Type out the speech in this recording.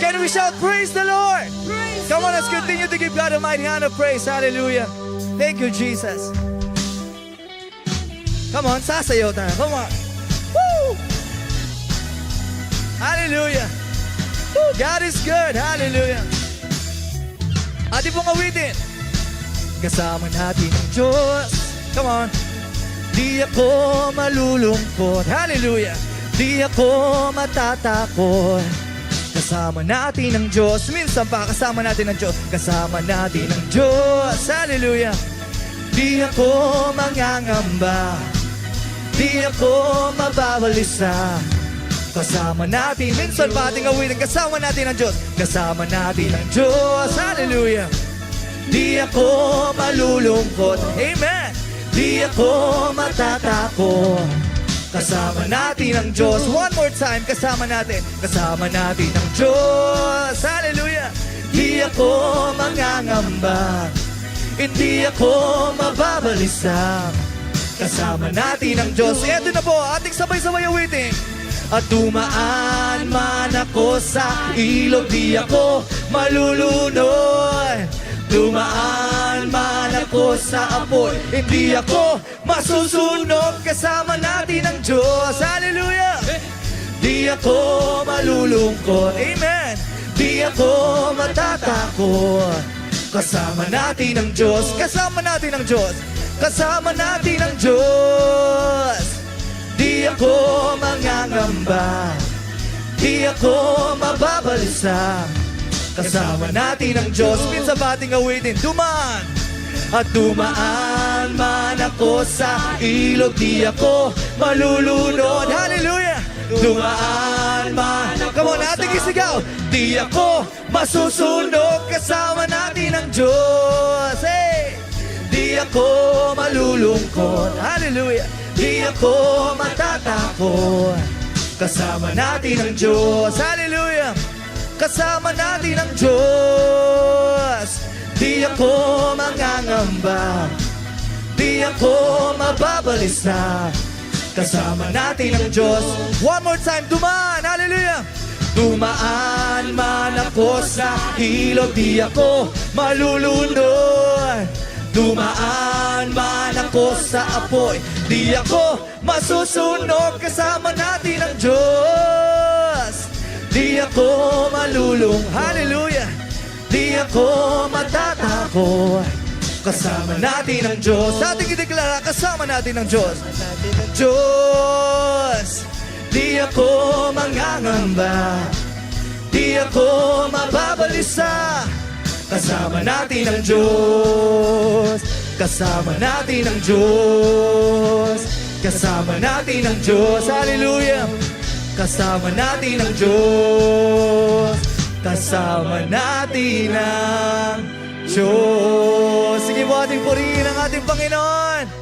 Can we shout, praise the Lord? Come on, let's continue to give God a mighty hand of praise. Hallelujah. Thank you, Jesus. Come on, sasayaw tayo. Come on. Woo! Hallelujah. Woo! God is good. Hallelujah. Ating pong awitin. Kasama natin ang Diyos. Come on. Di ako malulungkot. Hallelujah. Di ako matatakot. Kasama natin ang Diyos. Minsan pa kasama natin ang Diyos. Kasama natin ang Diyos. Hallelujah. Di ako mangangamba. Di ako mababalisa. Kasama natin. Minsan pa ating awitin. Kasama natin ang Diyos. Kasama natin ang Diyos. Hallelujah. Di ako malulungkot. Amen. Di ako matatakot. Kasama natin ang Diyos. One more time. Kasama natin. Kasama natin ang Diyos. Hallelujah. Di ako mangangamba. Hindi ako mababalisa. Kasama natin ang Diyos. Ito na po, ating sabay-sabay awitin. At dumaan man ako sa ilog, di ako malulunod. Dumaan man ako sa apoy, hindi ako masusunog. Kasama natin ang Diyos. Hallelujah! Di ako malulungkot. Amen! Di ako matatakot. Kasama natin ang Diyos. Kasama natin ang Diyos. Kasama natin ang Diyos. Di ako mangangamba. Di ako mababalisa. Kasama natin ang Diyos. Minsan ba ating awitin? Dumaan! At dumaan man ako sa ilog, di ako malulunod. Hallelujah! Dumaan man ako. Come on, ating isigaw. Di ako masusunog. Kasama natin ang Diyos. Hey! Di ako malulungkot. Hallelujah! Di ako matatakot. Kasama natin ang Diyos. Hallelujah! Kasama natin ang Diyos. Di ako mangangamba. Di ako mababalisa. Kasama natin ang Diyos. One more time, dumaan. Hallelujah! Dumaan man ako sa ilog, di ako malulunod. Dumaan man ako sa apoy, di ako masusunog. Kasama natin ang Diyos. Di ako malulung. Hallelujah. Di ako matatakot. Kasama natin ang Diyos. Sa ating ideklara, kasama natin ang Diyos. Diyos. Di ako mangangamba. Di ako mababalisa. Kasama natin ang Diyos. Kasama natin ang Diyos. Kasama natin ang Diyos. Hallelujah. Kasama natin ang Diyos. Kasama natin ang Diyos. Sige po ating purihin ang ating Panginoon.